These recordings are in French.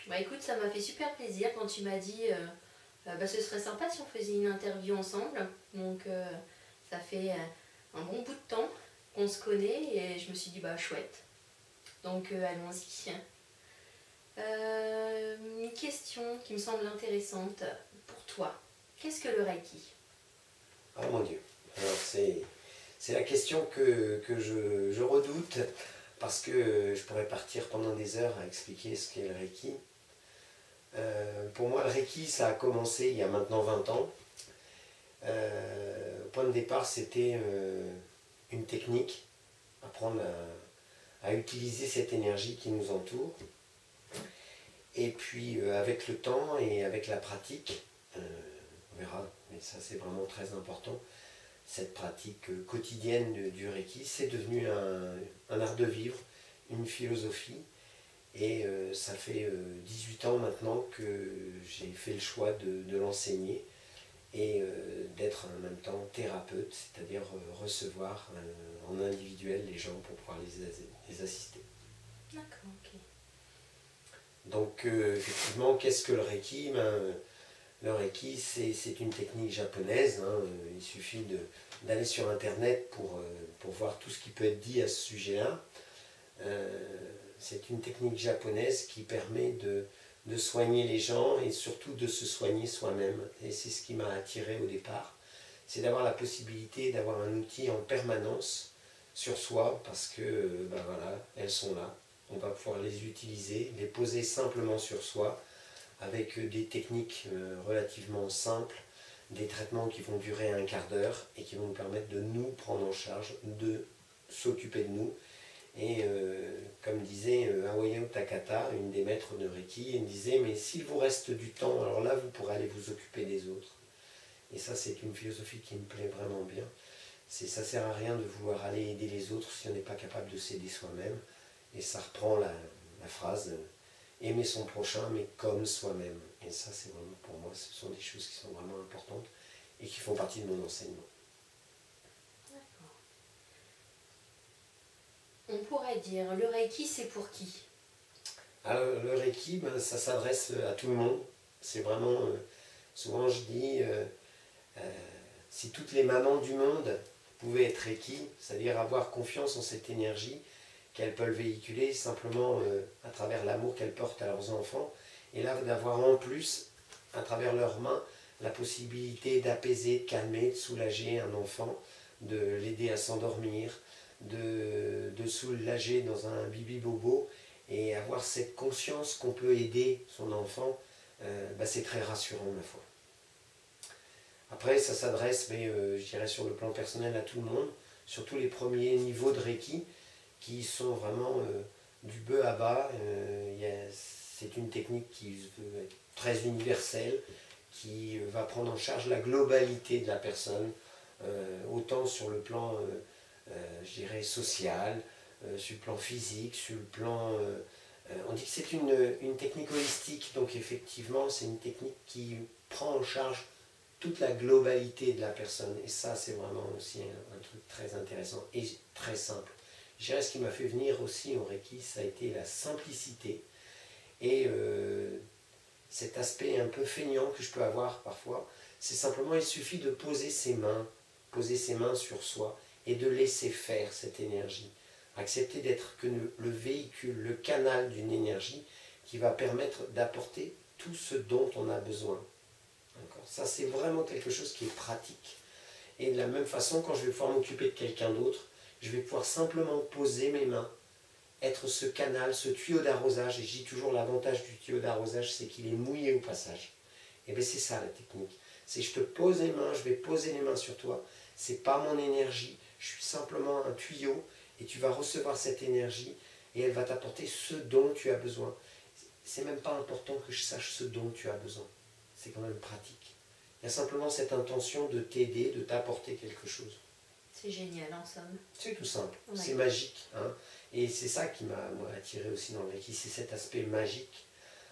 Bah écoute, ça m'a fait super plaisir quand tu m'as dit bah, ce serait sympa si on faisait une interview ensemble. Donc ça fait un bon bout de temps qu'on se connaît et je me suis dit bah chouette. Donc allons-y. Une question qui me semble intéressante pour toi. Qu'est-ce que le Reiki? Oh mon Dieu. Alors c'est la question que je redoute parce que je pourrais partir pendant des heures à expliquer ce qu'est le Reiki. Pour moi, le Reiki, ça a commencé il y a maintenant 20 ans. Au point de départ, c'était une technique, apprendre à utiliser cette énergie qui nous entoure. Et puis, avec le temps et avec la pratique, on verra, mais ça c'est vraiment très important, cette pratique quotidienne du Reiki, c'est devenu un art de vivre, une philosophie. Et ça fait 18 ans maintenant que j'ai fait le choix de l'enseigner et d'être en même temps thérapeute, c'est-à-dire recevoir en individuel les gens pour pouvoir les assister. D'accord, ok. Donc effectivement, qu'est-ce que le Reiki? Le Reiki, c'est une technique japonaise, hein. Il suffit d'aller sur Internet pour voir tout ce qui peut être dit à ce sujet-là. C'est une technique japonaise qui permet de soigner les gens et surtout de se soigner soi-même. Et c'est ce qui m'a attiré au départ. C'est d'avoir la possibilité d'avoir un outil en permanence sur soi parce que, ben voilà, elles sont là. On va pouvoir les utiliser, les poser simplement sur soi avec des techniques relativement simples, des traitements qui vont durer un quart d'heure et qui vont nous permettre de nous prendre en charge, de s'occuper de nous. Et comme disait Hawayo Takata, une des maîtres de Reiki, elle me disait, mais s'il vous reste du temps, alors là vous pourrez aller vous occuper des autres. Et ça c'est une philosophie qui me plaît vraiment bien. Ça ne sert à rien de vouloir aller aider les autres si on n'est pas capable de s'aider soi-même. Et ça reprend la phrase aimer son prochain mais comme soi-même. Et ça c'est vraiment pour moi, ce sont des choses qui sont vraiment importantes et qui font partie de mon enseignement. D'accord. On pourrait dire, le Reiki c'est pour qui? Alors, le Reiki, ben, ça s'adresse à tout le monde. C'est vraiment, souvent je dis, si toutes les mamans du monde pouvaient être Reiki, c'est-à-dire avoir confiance en cette énergie qu'elles peuvent véhiculer simplement à travers l'amour qu'elles portent à leurs enfants, et là d'avoir en plus, à travers leurs mains, la possibilité d'apaiser, de calmer, de soulager un enfant, de l'aider à s'endormir, de soulager dans un bibi-bobo, et avoir cette conscience qu'on peut aider son enfant, bah c'est très rassurant ma foi. Après ça s'adresse, mais je dirais sur le plan personnel à tout le monde, surtout les premiers niveaux de Reiki, qui sont vraiment du bas à bas. C'est une technique qui veut être très universelle, qui va prendre en charge la globalité de la personne, autant sur le plan, je dirais, social, sur le plan physique, sur le plan... on dit que c'est une technique holistique, donc effectivement c'est une technique qui prend en charge toute la globalité de la personne. Et ça c'est vraiment aussi un truc très intéressant et très simple. Je dirais ce qui m'a fait venir aussi au Reiki, ça a été la simplicité et cet aspect un peu feignant que je peux avoir parfois. C'est simplement, il suffit de poser ses mains sur soi et de laisser faire cette énergie. Accepter d'être que le véhicule, le canal d'une énergie qui va permettre d'apporter tout ce dont on a besoin. Ça c'est vraiment quelque chose qui est pratique. Et de la même façon, quand je vais pouvoir m'occuper de quelqu'un d'autre, je vais pouvoir simplement poser mes mains, être ce canal, ce tuyau d'arrosage. Et je dis toujours l'avantage du tuyau d'arrosage, c'est qu'il est mouillé au passage. Et bien c'est ça la technique. C'est je te pose les mains, je vais poser les mains sur toi. C'est pas mon énergie, je suis simplement un tuyau et tu vas recevoir cette énergie et elle va t'apporter ce dont tu as besoin. C'est même pas important que je sache ce dont tu as besoin. C'est quand même pratique. Il y a simplement cette intention de t'aider, de t'apporter quelque chose. C'est génial en somme. C'est tout simple, Ouais. c'est magique. Hein. Et c'est ça qui m'a attiré aussi dans le Reiki, c'est cet aspect magique.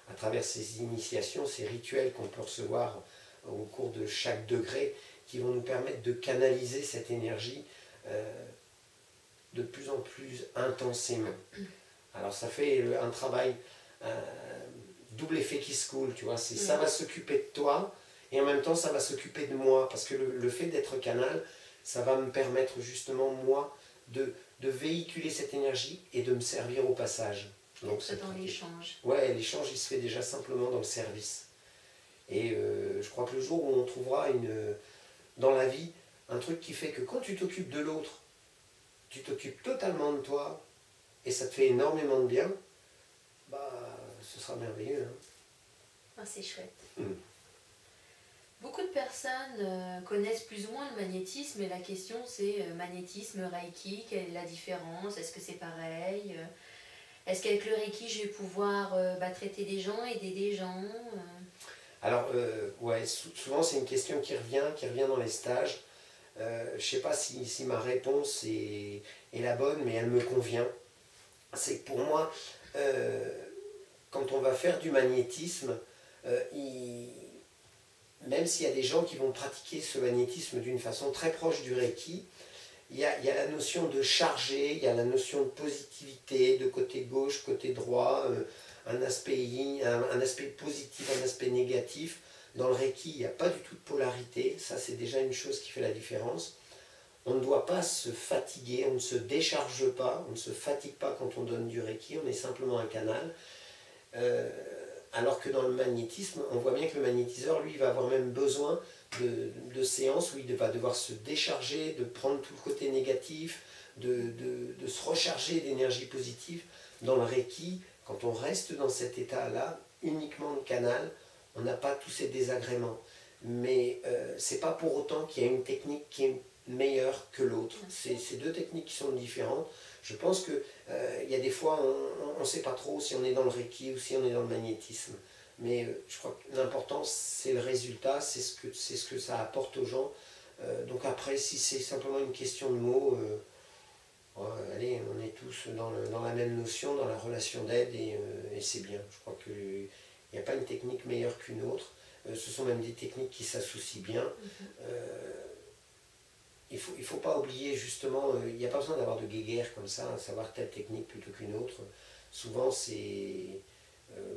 À travers ces initiations, ces rituels qu'on peut recevoir au cours de chaque degré, qui vont nous permettre de canaliser cette énergie de plus en plus intensément. Alors ça fait un travail double effet qui se coule, tu vois. Ça va s'occuper de toi et en même temps ça va s'occuper de moi. Parce que le fait d'être canal, ça va me permettre justement, moi, de véhiculer cette énergie et de me servir au passage. Donc c'est dans l'échange. Ouais, l'échange il se fait déjà simplement dans le service. Et je crois que le jour où on trouvera dans la vie un truc qui fait que quand tu t'occupes de l'autre, tu t'occupes totalement de toi et ça te fait énormément de bien, bah ce sera merveilleux. Hein. Ah, c'est chouette. Beaucoup de personnes connaissent plus ou moins le magnétisme et la question c'est magnétisme, Reiki, quelle est la différence? Est-ce que c'est pareil? Est-ce qu'avec le Reiki je vais pouvoir traiter des gens, aider des gens? Alors, ouais, souvent c'est une question qui revient dans les stages. Je ne sais pas si ma réponse est la bonne, mais elle me convient. C'est que pour moi, quand on va faire du magnétisme, même s'il y a des gens qui vont pratiquer ce magnétisme d'une façon très proche du Reiki, il y a la notion de charger, il y a la notion de positivité, de côté gauche, côté droit, un aspect positif, un aspect négatif. Dans le Reiki, il n'y a pas du tout de polarité, ça c'est déjà une chose qui fait la différence. On ne doit pas se fatiguer, on ne se décharge pas, on ne se fatigue pas quand on donne du Reiki, on est simplement un canal. Alors que dans le magnétisme, on voit bien que le magnétiseur, lui, va avoir même besoin de séances où il va devoir se décharger, de prendre tout le côté négatif, de se recharger d'énergie positive. Dans le Reiki, quand on reste dans cet état-là, uniquement de canal, on n'a pas tous ces désagréments. Mais c'est pas pour autant qu'il y a une technique qui est meilleure que l'autre. C'est deux techniques qui sont différentes. Je pense qu'il y a des fois, on ne sait pas trop si on est dans le Reiki ou si on est dans le magnétisme. Mais je crois que l'important, c'est le résultat, c'est ce que ça apporte aux gens. Donc après, si c'est simplement une question de mots, allez, on est tous dans la même notion, dans la relation d'aide, et c'est bien. Je crois qu'il n'y a pas une technique meilleure qu'une autre. Ce sont même des techniques qui s'associent bien. Il faut pas oublier justement, il n'y a pas besoin d'avoir de guéguerre comme ça, à savoir telle technique plutôt qu'une autre. Souvent c'est...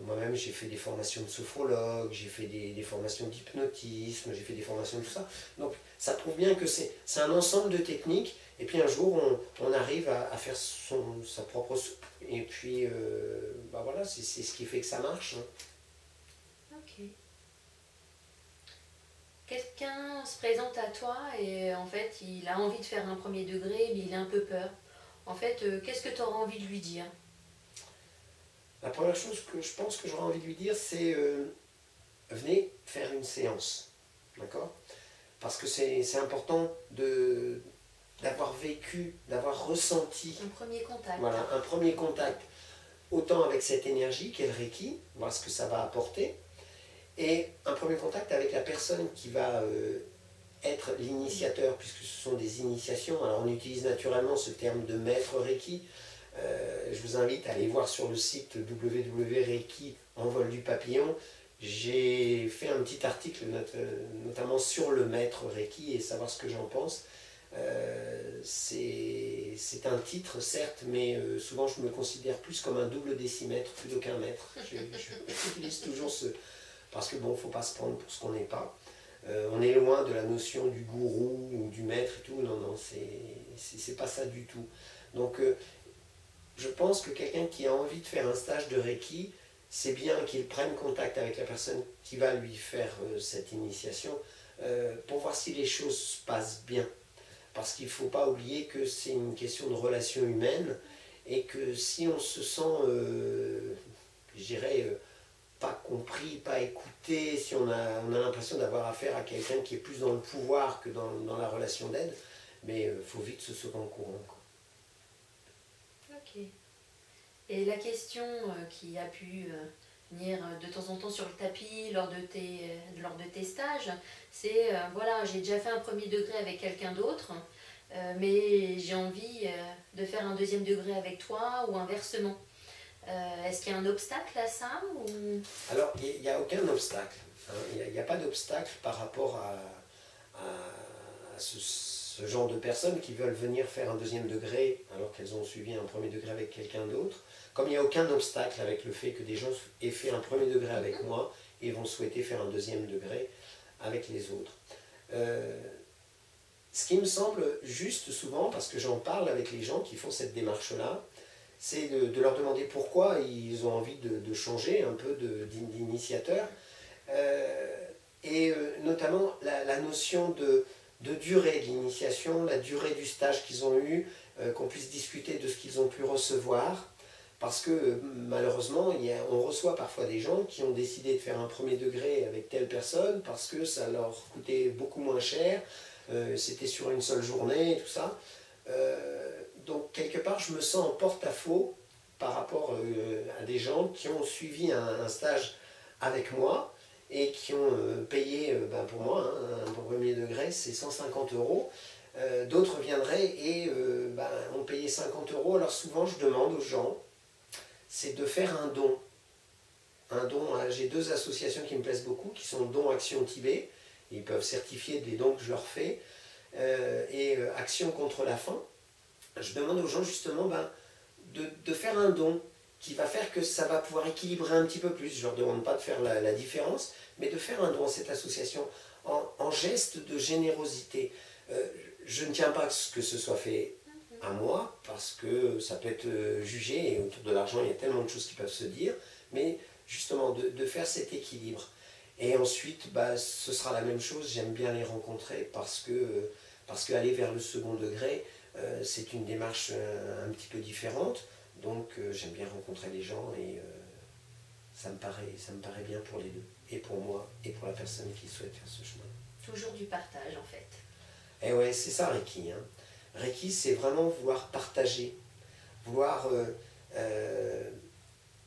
moi-même j'ai fait des formations de sophrologue, j'ai fait des formations d'hypnotisme, j'ai fait des formations de tout ça. Donc ça prouve bien que c'est un ensemble de techniques, et puis un jour on arrive à faire sa propre soupe. Et puis voilà, c'est ce qui fait que ça marche. Hein. Ok. Quelqu'un se présente à toi et en fait il a envie de faire un premier degré mais il a un peu peur. En fait, qu'est-ce que tu auras envie de lui dire? La première chose que je pense que j'aurais envie de lui dire, c'est venez faire une séance. D'accord? Parce que c'est important d'avoir vécu, d'avoir ressenti. Un premier contact. Voilà, un premier contact. Autant avec cette énergie qu'est le Reiki, voir ce que ça va apporter. Et un premier contact avec la personne qui va être l'initiateur, puisque ce sont des initiations. Alors on utilise naturellement ce terme de maître Reiki. Je vous invite à aller voir sur le site www.reiki envol du papillon. J'ai fait un petit article notamment sur le maître Reiki et savoir ce que j'en pense. C'est un titre certes, mais souvent je me considère plus comme un double décimètre plutôt qu'un maître. J'utilise toujours ce... Parce que bon, il ne faut pas se prendre pour ce qu'on n'est pas. On est loin de la notion du gourou ou du maître et tout. Non, non, c'est pas ça du tout. Donc je pense que quelqu'un qui a envie de faire un stage de Reiki, c'est bien qu'il prenne contact avec la personne qui va lui faire cette initiation pour voir si les choses se passent bien. Parce qu'il ne faut pas oublier que c'est une question de relation humaine et que si on se sent, je dirais, pas compris, pas écouté, si on a l'impression d'avoir affaire à quelqu'un qui est plus dans le pouvoir que dans la relation d'aide, mais il faut vite se sauver en courant. Quoi. Ok. Et la question qui a pu venir de temps en temps sur le tapis lors de tes stages, c'est voilà, j'ai déjà fait un premier degré avec quelqu'un d'autre, mais j'ai envie de faire un deuxième degré avec toi ou inversement. Est-ce qu'il y a un obstacle à ça ou... Alors, il n'y a aucun obstacle. Hein. Il n'y a pas d'obstacle par rapport à ce ce genre de personnes qui veulent venir faire un deuxième degré alors qu'elles ont suivi un premier degré avec quelqu'un d'autre. Comme il n'y a aucun obstacle avec le fait que des gens aient fait un premier degré avec moi et vont souhaiter faire un deuxième degré avec les autres. Ce qui me semble juste souvent, parce que j'en parle avec les gens qui font cette démarche-là, c'est de leur demander pourquoi ils ont envie de changer un peu d'initiateur. Et notamment la notion de durée de l'initiation, la durée du stage qu'ils ont eu, qu'on puisse discuter de ce qu'ils ont pu recevoir. Parce que malheureusement, on reçoit parfois des gens qui ont décidé de faire un premier degré avec telle personne parce que ça leur coûtait beaucoup moins cher, c'était sur une seule journée et tout ça. Donc quelque part, je me sens en porte-à-faux par rapport à des gens qui ont suivi un stage avec moi et qui ont payé, pour moi, un premier degré, c'est 150 €. D'autres viendraient et ont payé 50 €. Alors souvent, je demande aux gens, c'est de faire un don. Un don, j'ai 2 associations qui me plaisent beaucoup, qui sont Don Action Tibet, ils peuvent certifier des dons que je leur fais, et Action contre la faim. Je demande aux gens justement de faire un don qui va faire que ça va pouvoir équilibrer un petit peu plus. Je ne leur demande pas de faire la différence, mais de faire un don à cette association en geste de générosité. Je ne tiens pas à ce que ce soit fait à moi, parce que ça peut être jugé, et autour de l'argent, il y a tellement de choses qui peuvent se dire, mais justement de faire cet équilibre. Et ensuite, ce sera la même chose, j'aime bien les rencontrer, parce que aller vers le second degré, c'est une démarche un petit peu différente, donc j'aime bien rencontrer les gens, et ça me paraît bien pour les deux, et pour moi, et pour la personne qui souhaite faire ce chemin. Toujours du partage en fait. Et ouais, c'est ça Reiki, hein. Reiki, c'est vraiment vouloir partager, vouloir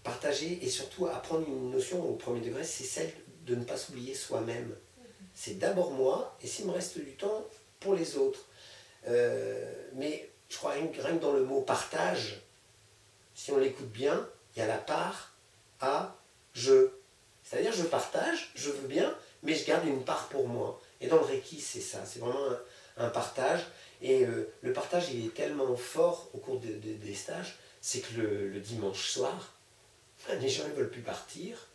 partager, et surtout apprendre une notion au premier degré, c'est celle de ne pas s'oublier soi-même. C'est d'abord moi, et s'il me reste du temps, pour les autres. Mais je crois rien que dans le mot partage, si on l'écoute bien, il y a la part à je. C'est-à-dire je partage, je veux bien, mais je garde une part pour moi. Et dans le Reiki, c'est ça, c'est vraiment un partage. Et le partage, il est tellement fort au cours des stages, c'est que le dimanche soir, les gens ne veulent plus partir.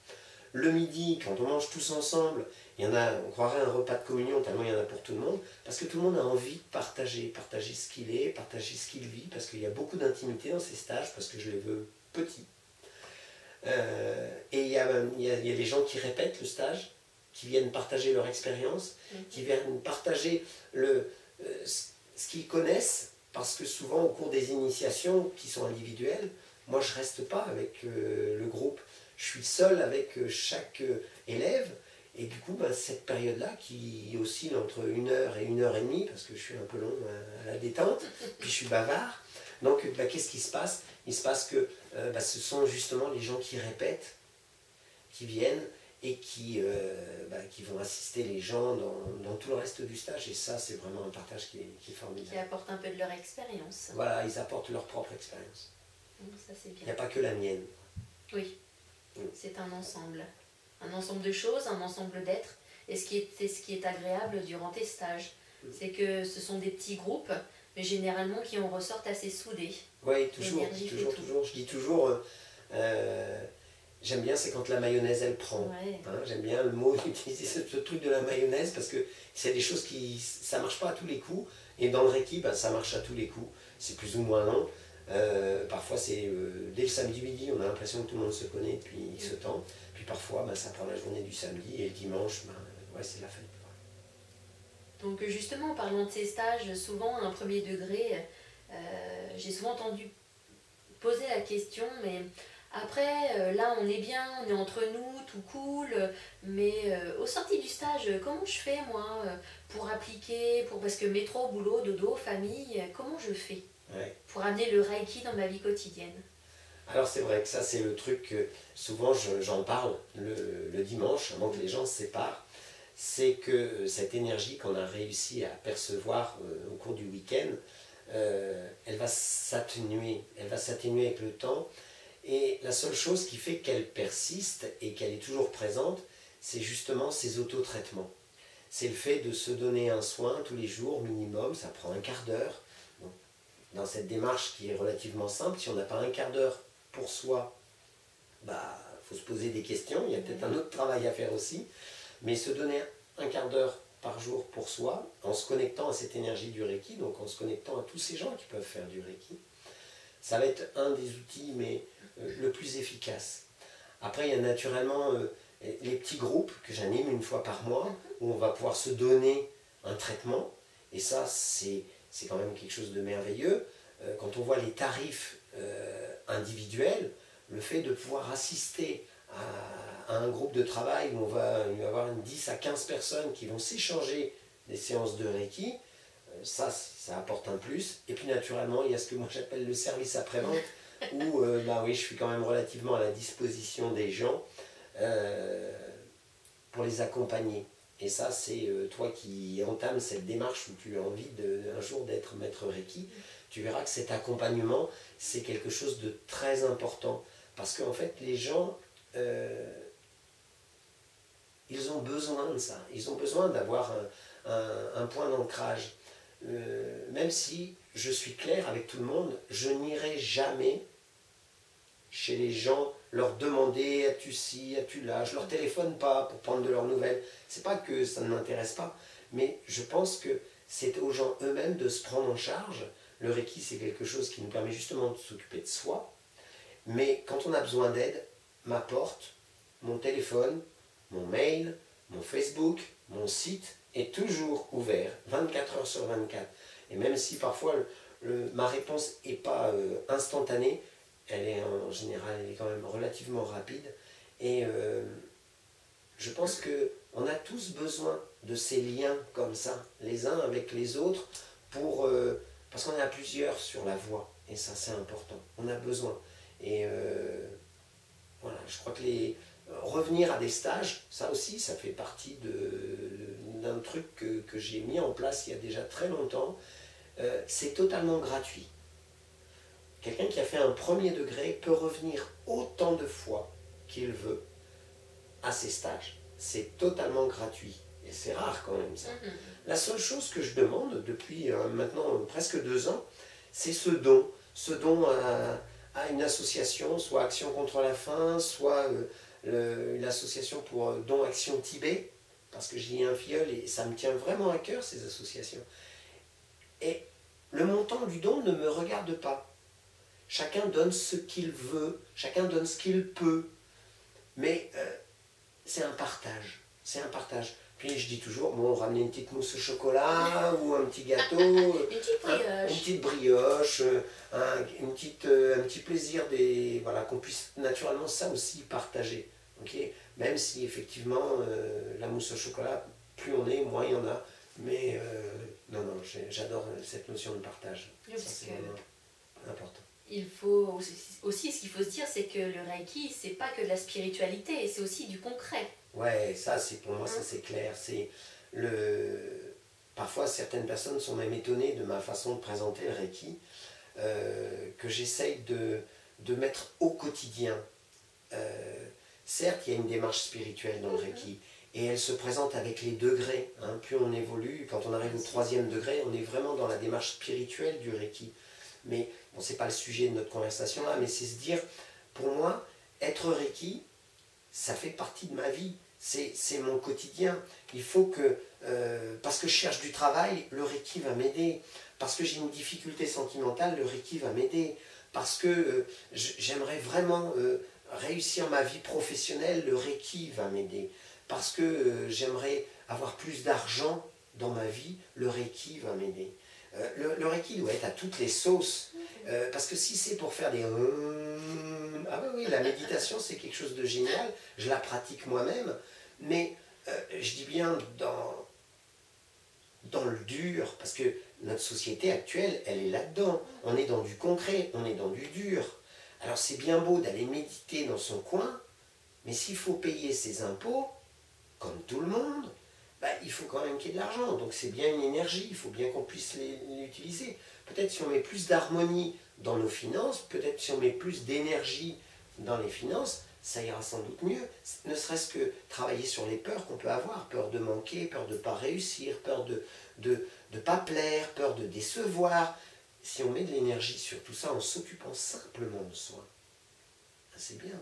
Le midi, quand on mange tous ensemble, il y en a, on croirait un repas de communion, tellement il y en a pour tout le monde, parce que tout le monde a envie de partager ce qu'il est, partager ce qu'il vit, parce qu'il y a beaucoup d'intimité dans ces stages, parce que je les veux petits. Et il y a des gens qui répètent le stage, qui viennent partager leur expérience, qui viennent partager ce qu'ils connaissent, parce que souvent au cours des initiations qui sont individuelles, moi je ne reste pas avec le groupe, je suis seul avec chaque élève, et du coup cette période-là qui oscille entre 1 heure et 1 heure et demie, parce que je suis un peu long à la détente, puis je suis bavard, donc qu'est-ce qui se passe? Il se passe que ce sont justement les gens qui répètent, qui viennent, et qui vont assister les gens dans tout le reste du stage. Et ça, c'est vraiment un partage qui est formidable. Qui apportent un peu de leur expérience. Voilà, ils apportent leur propre expérience. Ça, c'est bien. Il n'y a pas que la mienne. Oui, c'est un ensemble. Un ensemble de choses, un ensemble d'êtres. Et ce qui est agréable durant tes stages, c'est que ce sont des petits groupes, mais généralement qui en ressortent assez soudés. Oui, toujours. Je dis toujours... j'aime bien, c'est quand la mayonnaise, elle prend. Ouais. Hein, j'aime bien le mot, utiliser ce truc de la mayonnaise, parce que c'est des choses ça marche pas à tous les coups. Et dans le Reiki, ça marche à tous les coups. C'est plus ou moins long. Parfois, c'est dès le samedi midi, on a l'impression que tout le monde se connaît depuis ce temps. Puis parfois, ça prend la journée du samedi, et le dimanche, c'est la fête. Donc justement, en parlant de ces stages, souvent, un premier degré, j'ai souvent entendu poser la question, mais... Après, là on est bien, on est entre nous, tout cool, mais au sorti du stage, comment je fais moi pour appliquer, parce que métro, boulot, dodo, famille, comment je fais pour amener le Reiki dans ma vie quotidienne? Alors c'est vrai que ça c'est le truc que souvent j'en parle le dimanche, avant que les gens se séparent, c'est que cette énergie qu'on a réussi à percevoir au cours du week-end, elle va s'atténuer avec le temps. Et la seule chose qui fait qu'elle persiste et qu'elle est toujours présente, c'est justement ces autotraitements. c'est le fait de se donner un soin tous les jours minimum, ça prend un quart d'heure. Dans cette démarche qui est relativement simple, si on n'a pas un quart d'heure pour soi, bah, faut se poser des questions, il y a peut-être un autre travail à faire aussi, mais se donner un quart d'heure par jour pour soi, en se connectant à cette énergie du Reiki, donc en se connectant à tous ces gens qui peuvent faire du Reiki, ça va être un des outils, mais le plus efficace. Après, il y a naturellement les petits groupes que j'anime une fois par mois, où on va pouvoir se donner un traitement, et ça, c'est quand même quelque chose de merveilleux. Quand on voit les tarifs individuels, le fait de pouvoir assister à un groupe de travail où il va y avoir 10 à 15 personnes qui vont s'échanger des séances de Reiki, ça apporte un plus. Et puis naturellement, il y a ce que moi j'appelle le service après-vente, où bah oui, je suis quand même relativement à la disposition des gens pour les accompagner. Et ça, c'est toi qui entames cette démarche où tu as envie un jour d'être maître Reiki, tu verras que cet accompagnement, c'est quelque chose de très important. Parce qu'en fait, les gens, ils ont besoin de ça. Ils ont besoin d'avoir un point d'ancrage. Même si je suis clair avec tout le monde, je n'irai jamais chez les gens leur demander as-tu ci, as-tu là. Je leur téléphone pas pour prendre de leurs nouvelles. C'est pas que ça ne m'intéresse pas, mais je pense que c'est aux gens eux-mêmes de se prendre en charge. Le Reiki, c'est quelque chose qui nous permet justement de s'occuper de soi. Mais quand on a besoin d'aide, ma porte, mon téléphone, mon mail, mon Facebook, mon site est toujours ouvert, 24 heures sur 24. Et même si parfois ma réponse n'est pas instantanée, elle est en général elle est quand même relativement rapide. Et je pense qu'on a tous besoin de ces liens comme ça, les uns avec les autres, parce qu'on est à plusieurs sur la voie. Et ça, c'est important. On a besoin. Et voilà, je crois que revenir à des stages, ça aussi, ça fait partie d'un truc que j'ai mis en place il y a déjà très longtemps. C'est totalement gratuit. Quelqu'un qui a fait un premier degré peut revenir autant de fois qu'il veut à ses stages. C'est totalement gratuit. Et c'est rare quand même ça. La seule chose que je demande depuis maintenant presque 2 ans, c'est ce don. Ce don à une association, soit Action contre la faim, soit une association pour Don Action Tibet, parce que j'y ai un filleul et ça me tient vraiment à cœur ces associations. Et le montant du don ne me regarde pas. Chacun donne ce qu'il veut, chacun donne ce qu'il peut, mais c'est un partage, c'est un partage. Puis je dis toujours, bon, ramener une petite mousse au chocolat ou un petit gâteau, une petite brioche, un petit plaisir, voilà, qu'on puisse naturellement ça aussi partager. Okay, même si effectivement la mousse au chocolat, plus on est, moins il y en a. Mais non, j'adore cette notion de partage. Oui, ça c'est vraiment important. Il faut aussi, ce qu'il faut se dire, c'est que le Reiki, c'est pas que de la spiritualité, c'est aussi du concret. Ouais, ça c'est pour moi, ça c'est clair. Parfois certaines personnes sont même étonnées de ma façon de présenter le Reiki, que j'essaye de mettre au quotidien. Certes, il y a une démarche spirituelle dans le Reiki, et elle se présente avec les degrés. Hein. Plus on évolue, quand on arrive au 3e degré, on est vraiment dans la démarche spirituelle du Reiki. Mais bon, c'est pas le sujet de notre conversation là, mais c'est se dire, pour moi, être Reiki, ça fait partie de ma vie, c'est mon quotidien. Il faut que, parce que je cherche du travail, le Reiki va m'aider. Parce que j'ai une difficulté sentimentale, le Reiki va m'aider. Parce que j'aimerais vraiment réussir ma vie professionnelle, le Reiki va m'aider. Parce que j'aimerais avoir plus d'argent dans ma vie, le Reiki va m'aider. Le Reiki doit être à toutes les sauces. Parce que si c'est pour faire des... Ah oui, la méditation c'est quelque chose de génial, je la pratique moi-même, mais je dis bien dans le dur, parce que notre société actuelle, elle est là-dedans. On est dans du concret, on est dans du dur. Alors c'est bien beau d'aller méditer dans son coin, mais s'il faut payer ses impôts, comme tout le monde, bah, il faut quand même qu'il y ait de l'argent. Donc c'est bien une énergie, il faut bien qu'on puisse l'utiliser. Peut-être si on met plus d'harmonie dans nos finances, peut-être si on met plus d'énergie dans les finances, ça ira sans doute mieux. Ne serait-ce que travailler sur les peurs qu'on peut avoir, peur de manquer, peur de ne pas réussir, peur de ne pas plaire, peur de décevoir. Si on met de l'énergie sur tout ça en s'occupant simplement de soi, c'est bien.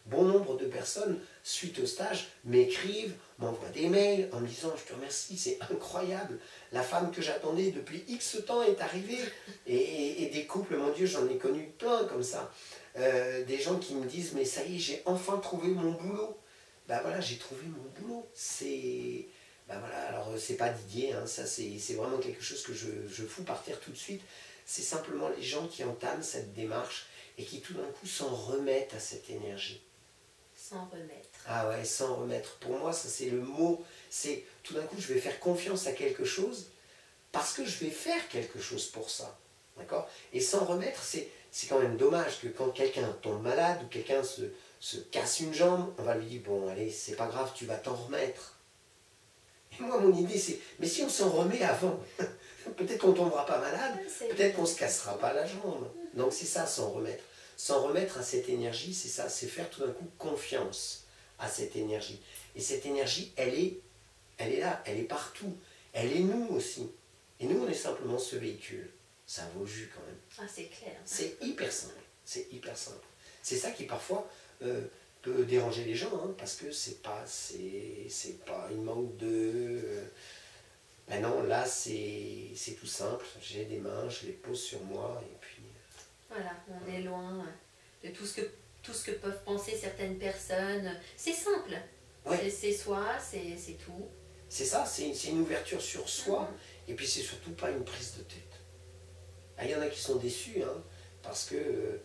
Bon nombre de personnes, suite au stage, m'écrivent, m'envoient des mails en me disant « Je te remercie, c'est incroyable, la femme que j'attendais depuis X temps est arrivée. » Et des couples, mon Dieu, j'en ai connu plein comme ça. Des gens qui me disent « Mais ça y est, j'ai enfin trouvé mon boulot. » Ben voilà, j'ai trouvé mon boulot. C'est... Ben voilà, alors c'est pas Didier, hein, ça c'est vraiment quelque chose que je fous par terre tout de suite. C'est simplement les gens qui entament cette démarche et qui tout d'un coup s'en remettent à cette énergie. S'en remettre. Ah ouais, s'en remettre. Pour moi, ça c'est le mot. C'est tout d'un coup, je vais faire confiance à quelque chose parce que je vais faire quelque chose pour ça. D'accord? Et s'en remettre, c'est quand même dommage que quand quelqu'un tombe malade ou quelqu'un se casse une jambe, on va lui dire, bon, allez, c'est pas grave, tu vas t'en remettre. Et moi, mon idée, c'est, mais si on s'en remet avant, peut-être qu'on ne tombera pas malade, peut-être qu'on ne se cassera pas la jambe. Donc c'est ça, s'en remettre. S'en remettre à cette énergie, c'est ça, c'est faire tout d'un coup confiance à cette énergie. Et cette énergie, elle est là, elle est partout. Elle est nous aussi. Et nous, on est simplement ce véhicule. Ça vaut le jus quand même. Ah, c'est clair. C'est hyper simple. C'est hyper simple. C'est ça qui parfois peut déranger les gens, hein, parce que c'est pas il manque de... Ben non, là c'est tout simple. J'ai des mains, je les pose sur moi et puis... Voilà, on est loin de tout ce que peuvent penser certaines personnes. C'est simple. Ouais. C'est soi, c'est tout. C'est ça, c'est une ouverture sur soi, et puis c'est surtout pas une prise de tête. Il y en a qui sont déçus, hein, parce que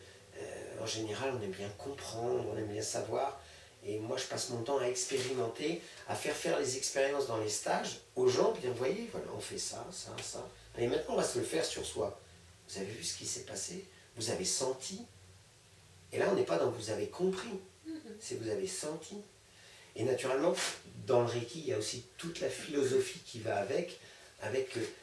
en général on aime bien comprendre, on aime bien savoir, et moi je passe mon temps à expérimenter, à faire les expériences dans les stages aux gens, puis dire, voyez, voilà, on fait ça, ça, ça. Allez, maintenant on va se le faire sur soi. Vous avez vu ce qui s'est passé? Vous avez senti? Et là on n'est pas dans vous avez compris, c'est vous avez senti. Et naturellement, dans le Reiki, il y a aussi toute la philosophie qui va avec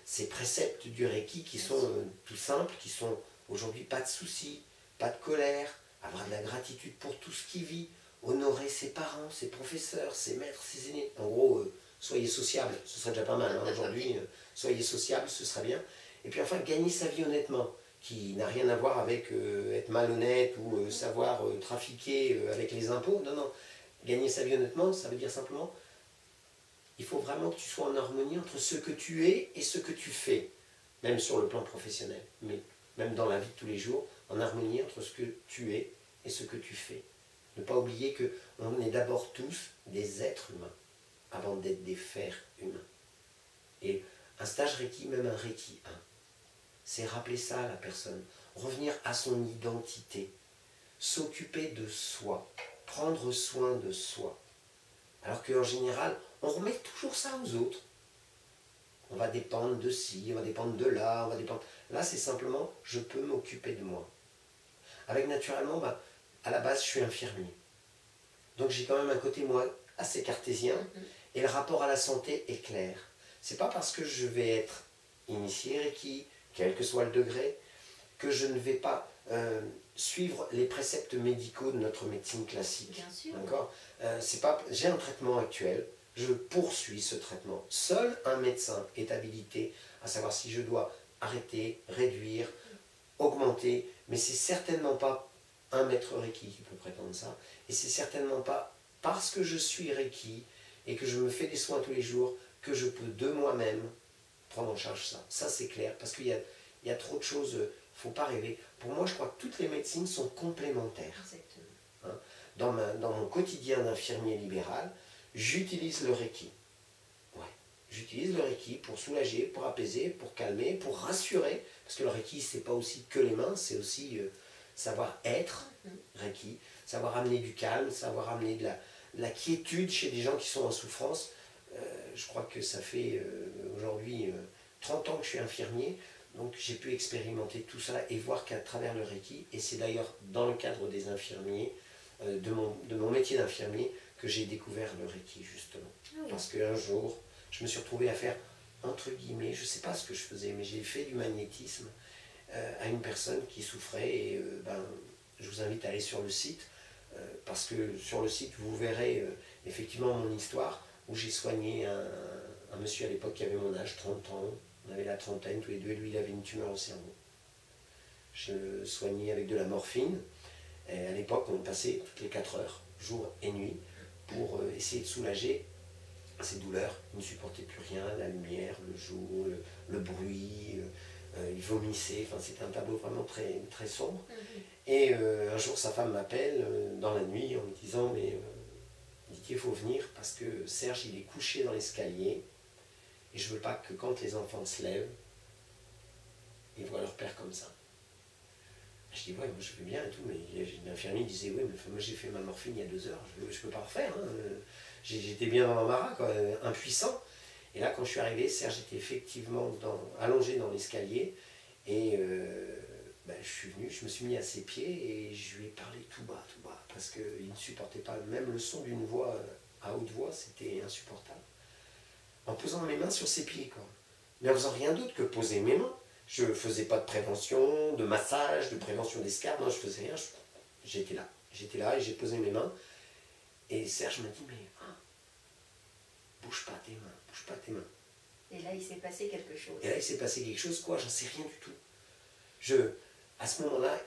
ces préceptes du Reiki qui sont tout simples, qui sont aujourd'hui pas de soucis, pas de colère, avoir de la gratitude pour tout ce qui vit, honorer ses parents, ses professeurs, ses maîtres, ses aînés. En gros, soyez sociable, ce serait déjà pas mal, hein, aujourd'hui, soyez sociable, ce serait bien. Et puis enfin, gagner sa vie honnêtement, qui n'a rien à voir avec être malhonnête ou savoir trafiquer avec les impôts, non, non. Gagner sa vie honnêtement, ça veut dire simplement, il faut vraiment que tu sois en harmonie entre ce que tu es et ce que tu fais, même sur le plan professionnel, mais même dans la vie de tous les jours, en harmonie entre ce que tu es et ce que tu fais. Ne pas oublier qu'on est d'abord tous des êtres humains, avant d'être des fers humains. Et un stage Reiki, même un Reiki 1, c'est rappeler ça à la personne, revenir à son identité, s'occuper de soi, prendre soin de soi. Alors qu'en général, on remet toujours ça aux autres. On va dépendre de ci, on va dépendre de là, on va dépendre... Là, c'est simplement, je peux m'occuper de moi. Avec naturellement, à la base, je suis infirmier. Donc j'ai quand même un côté, moi, assez cartésien, et le rapport à la santé est clair. C'est pas parce que je vais être initié Reiki, quel que soit le degré, que je ne vais pas suivre les préceptes médicaux de notre médecine classique. Bien sûr. D'accord ? J'ai un traitement actuel, je poursuis ce traitement. Seul un médecin est habilité à savoir si je dois arrêter, réduire, augmenter, mais c'est certainement pas un maître Reiki qui peut prétendre ça, et c'est certainement pas parce que je suis Reiki et que je me fais des soins tous les jours que je peux de moi-même prendre en charge ça. Ça c'est clair, parce qu'il y a trop de choses, il ne faut pas rêver. Pour moi, je crois que toutes les médecines sont complémentaires. Exactement. Hein? Dans mon quotidien d'infirmier libéral, j'utilise le Reiki. Ouais. J'utilise le Reiki pour soulager, pour apaiser, pour calmer, pour rassurer, parce que le Reiki, c'est pas aussi que les mains, c'est aussi savoir être Reiki, savoir amener du calme, savoir amener de la quiétude chez des gens qui sont en souffrance. Je crois que ça fait aujourd'hui 30 ans que je suis infirmier, donc j'ai pu expérimenter tout ça et voir qu'à travers le Reiki, et c'est d'ailleurs dans le cadre des infirmiers, de mon métier d'infirmier, que j'ai découvert le Reiki justement. Oui. Parce qu'un jour, je me suis retrouvé à faire, entre guillemets, je ne sais pas ce que je faisais, mais j'ai fait du magnétisme à une personne qui souffrait, et je vous invite à aller sur le site parce que sur le site, vous verrez effectivement mon histoire, où j'ai soigné un monsieur à l'époque qui avait mon âge, 30 ans. On avait la trentaine tous les deux, et lui il avait une tumeur au cerveau. Je le soignais avec de la morphine. Et à l'époque, on passait toutes les 4 heures, jour et nuit, pour essayer de soulager ses douleurs. Il ne supportait plus rien, la lumière, le jour, le bruit, il vomissait. Enfin, c'était un tableau vraiment très, très sombre. Et un jour, sa femme m'appelle dans la nuit en me disant, mais Didier, il faut venir parce que Serge, il est couché dans l'escalier et je veux pas que quand les enfants se lèvent, ils voient leur père comme ça. Je dis, ouais, moi je vais bien et tout, mais l'infirmier disait, oui, mais moi j'ai fait ma morphine il y a 2 heures, je peux pas refaire. Hein. J'étais bien dans l'embarras, quoi, impuissant. Et là, quand je suis arrivé, Serge était effectivement allongé dans l'escalier et je suis venu, je me suis mis à ses pieds et je lui ai parlé tout bas, parce qu'il ne supportait pas, même le son d'une voix à haute voix, c'était insupportable. En posant mes mains sur ses pieds, quoi. Mais en faisant rien d'autre que poser mes mains. Je ne faisais pas de prévention, de massage, de prévention d'escarpe, non, je faisais rien, j'étais là et j'ai posé mes mains. Et Serge m'a dit, mais bouge pas tes mains, bouge pas tes mains. Et là, il s'est passé quelque chose. Et là, il s'est passé quelque chose, quoi, j'en sais rien du tout. À ce moment-là,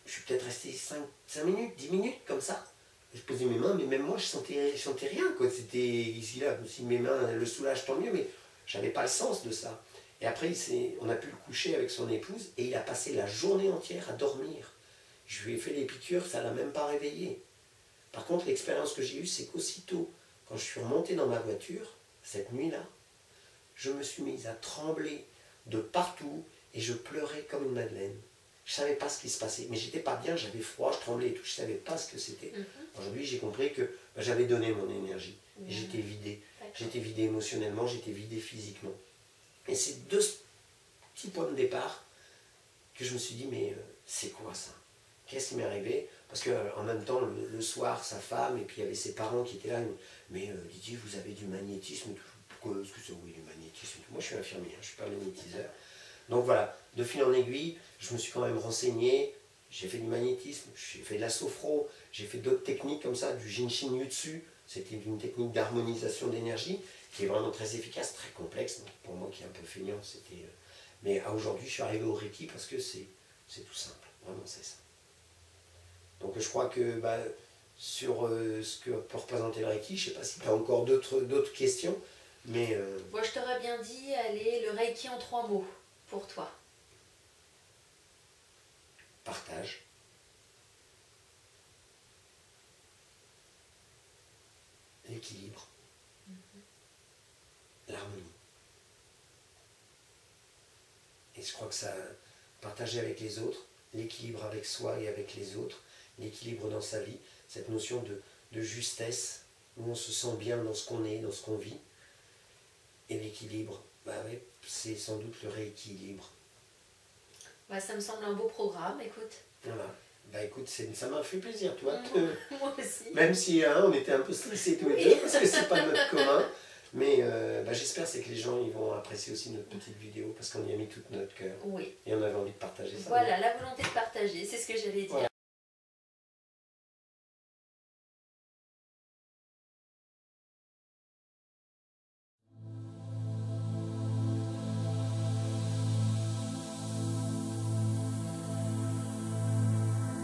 je suis peut-être resté 5 minutes, 10 minutes, comme ça. Je posais mes mains, mais même moi, je sentais rien, quoi. C'était ici, là, si mes mains le soulagent, tant mieux, mais j'avais pas le sens de ça. Et après, on a pu le coucher avec son épouse, et il a passé la journée entière à dormir. Je lui ai fait des piqûres, ça ne l'a même pas réveillé. Par contre, l'expérience que j'ai eue, c'est qu'aussitôt, quand je suis remonté dans ma voiture, cette nuit-là, je me suis mise à trembler de partout, et je pleurais comme une madeleine. Je ne savais pas ce qui se passait, mais j'étais pas bien, j'avais froid, je tremblais et tout, je ne savais pas ce que c'était. Aujourd'hui, j'ai compris que j'avais donné mon énergie, et j'étais vidé. J'étais vidé émotionnellement, j'étais vidé physiquement. Et c'est de ce petit point de départ que je me suis dit, mais c'est quoi ça? Qu'est-ce qui m'est arrivé? Parce qu'en même temps, le soir, sa femme, et puis il y avait ses parents qui étaient là, mais Didier, vous avez du magnétisme. Pourquoi est-ce que c'est oui, du magnétisme? Moi, je suis infirmier, je ne suis pas magnétiseur. Donc voilà, de fil en aiguille, je me suis quand même renseigné, j'ai fait du magnétisme, j'ai fait de la sophro, j'ai fait d'autres techniques comme ça, du Jinshin Jutsu, c'était une technique d'harmonisation d'énergie, qui est vraiment très efficace, très complexe. Donc pour moi qui est un peu feignant, c'était... Mais aujourd'hui, je suis arrivé au Reiki parce que c'est tout simple. Vraiment, c'est ça. Donc je crois que sur ce que peut représenter le Reiki, je ne sais pas si tu as encore d'autres questions, mais... Moi, je t'aurais bien dit, allez, le Reiki en 3 mots, pour toi. Partage. L'équilibre. L'harmonie. Et je crois que ça, partager avec les autres, l'équilibre avec soi et avec les autres, l'équilibre dans sa vie, cette notion de justesse, où on se sent bien dans ce qu'on est, dans ce qu'on vit, et l'équilibre, oui, c'est sans doute le rééquilibre. Ça me semble un beau programme, écoute. Voilà. Écoute, ça m'a fait plaisir, toi. Moi aussi. Même si on était un peu stressés tous les deux, parce que c'est pas notre commun. Mais j'espère que les gens ils vont apprécier aussi notre petite vidéo, parce qu'on y a mis tout notre cœur. Oui. Et on avait envie de partager ça. Voilà, la volonté de partager, c'est ce que j'allais dire. Voilà.